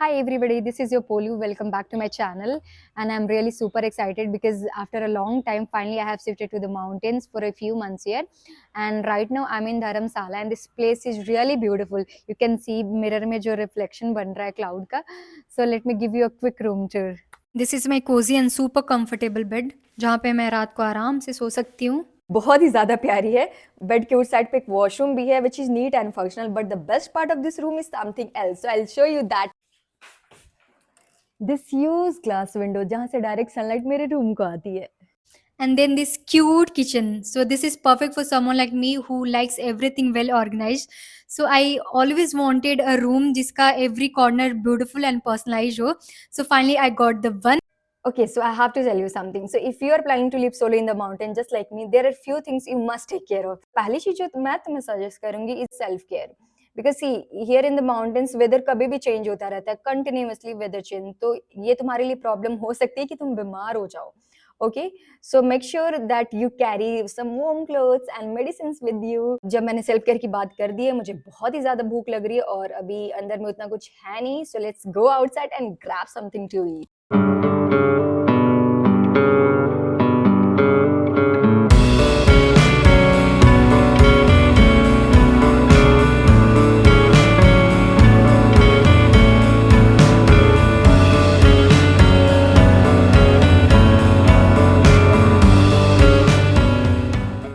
Hi everybody, this is your Polu. Welcome back to my channel, and I'm really super excited because after a long time, finally I have shifted to the mountains for a few months here, and right now I'm in Dharamsala, and this place is really beautiful. You can see mirror में जो reflection बन रहा है cloud का. So let me give you a quick room tour. This is my cozy and super comfortable bed, जहाँ पे मैं रात को आराम से सो सकती हूँ. बहुत ही ज़्यादा प्यारी है. बेड के उस साइड पे एक वॉशरूम भी है which is neat and functional, but the best part of this room is something else. So I will show you that. This huge glass window जहाँ से डायरेक्ट सनलाइट मेरे रूम को आती है. And then this cute kitchen. So this is perfect for someone like me who likes everything well organized. So I always wanted a room जिसका every corner beautiful and personalized हो. So finally I got the one. Okay, so I have to tell you something. So if you are planning to live solo in the mountain just like me, there are few things you must take care of. पहली चीज जो मैं तुम्हें suggest करूंगी is self care. Because see here in the mountains weather कभी भी change होता रहता है, कंटिन्यूसली वेदर चेंज, तो ये तुम्हारे लिए प्रॉब्लम हो सकती है कि तुम बीमार हो जाओ. Okay, so make sure that you carry some warm clothes and medicine with you. जब मैंने सेल्फ केयर की बात कर दी है, मुझे बहुत ही ज्यादा भूख लग रही है और अभी अंदर में उतना कुछ है नहीं. So let's go outside and grab something to eat.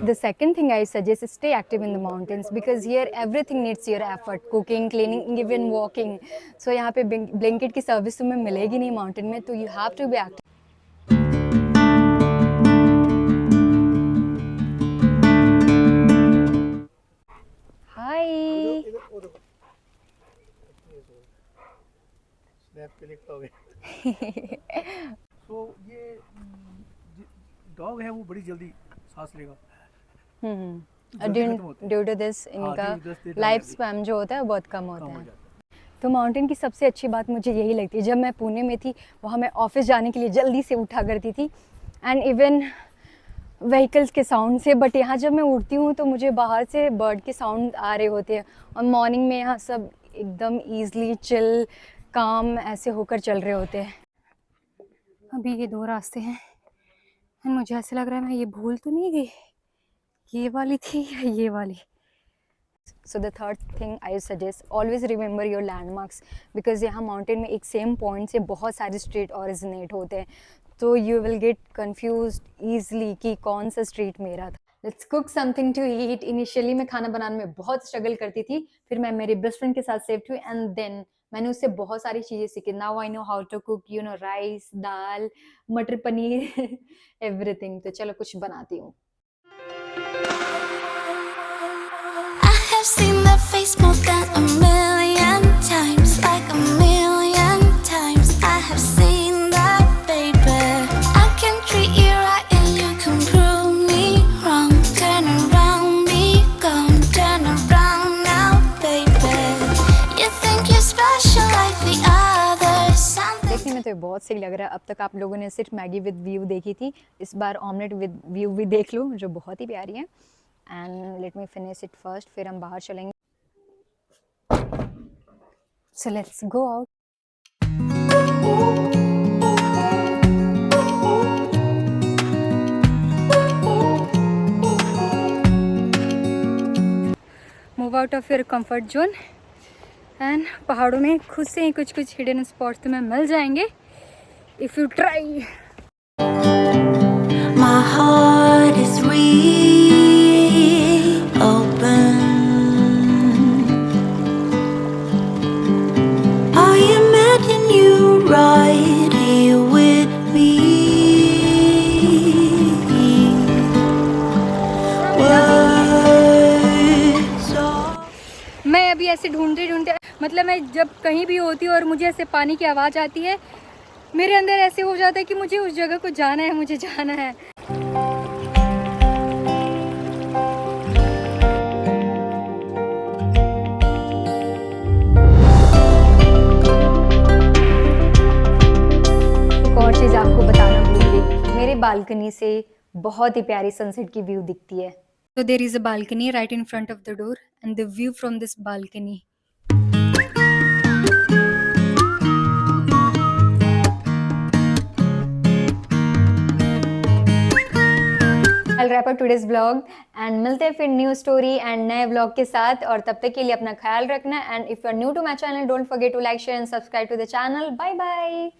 The second thing I suggest is stay active in the mountains because here everything needs your effort. Cooking, cleaning, even walking. So यहाँ पे blanket की service तुम्हें मिलेगी नहीं mountain में, तो you have to be active. Hi. Snap के लिए खड़ा हो गया. तो ये डॉग है वो बड़ी जल्दी सांस लेगा. ड्यू टू दिस इनका लाइफ स्पैन जो होता है बहुत कम होता है. जाता तो माउंटेन की सबसे अच्छी बात मुझे यही लगती है. जब मैं पुणे में थी वहाँ मैं ऑफिस जाने के लिए जल्दी से उठा करती थी एंड इवन व्हीकल्स के साउंड से. बट यहाँ जब मैं उठती हूँ तो मुझे बाहर से बर्ड के साउंड आ रहे होते हैं और मॉर्निंग में यहाँ सब एकदम ईजली चिल काम ऐसे होकर चल रहे होते हैं. अभी ये दो रास्ते हैं एंड मुझे ऐसे लग रहा है मैं ये भूल तो नहीं गई, ये वाली थी या ये वाली. So the third thing I suggest always remember your landmarks because यहाँ माउंटेन में एक सेम पॉइंट से बहुत सारे स्ट्रीट ऑरिजिनेट होते हैं, तो you will get confuse easily कि कौन सा स्ट्रीट मेरा था. Let's cook something to eat. Initially मैं खाना बनाने में बहुत स्ट्रगल करती थी, फिर मैं मेरे बेस्ट फ्रेंड के साथ शिफ्ट हुई एंड देन मैंने उससे बहुत सारी चीज़ें सीखी. Now I know how to cook you know rice, dal, matar paneer everything. तो चलो कुछ बनाती हूँ. I've seen that face more than a million times, like a million times. I have seen that, baby. I can treat you right and you can prove me wrong. Turn around, be gone. Turn around now, baby. You think you're special like the others. देखने में तो ये बहुत सही लग रहा है. अब तक आप लोगों ने सिर्फ मैगी विद व्यू देखी थी, इस बार ऑमलेट विद व्यू भी देख लो जो बहुत ही प्यारी है. And let me finish it first, फिर हम बाहर चलेंगे. सो let's go out. Move out of your comfort zone and पहाड़ों में खुद से ही कुछ कुछ हिडन स्पॉट्स तुम्हें मिल जाएंगे if you try. My heart is reopened. I imagine you right here with me. Words are मैं अभी ऐसे ढूंढते ढूंढते, मतलब मैं जब कहीं भी होती हूँ और मुझे ऐसे पानी की आवाज़ आती है, मेरे अंदर ऐसे हो जाता है कि मुझे उस जगह को जाना है, मुझे जाना है. एक और चीज़ आपको बताना भूल गई, मेरे बालकनी से बहुत ही प्यारी सनसेट की व्यू दिखती है. So there is a balcony right in front of the door and the view from this balcony I'll wrap up today's vlog and मिलते हैं फिर न्यू स्टोरी एंड नए व्लॉग के साथ, और तब तक के लिए अपना ख्याल रखना, and if you are new to my channel don't forget to like share and subscribe to the channel. Bye bye.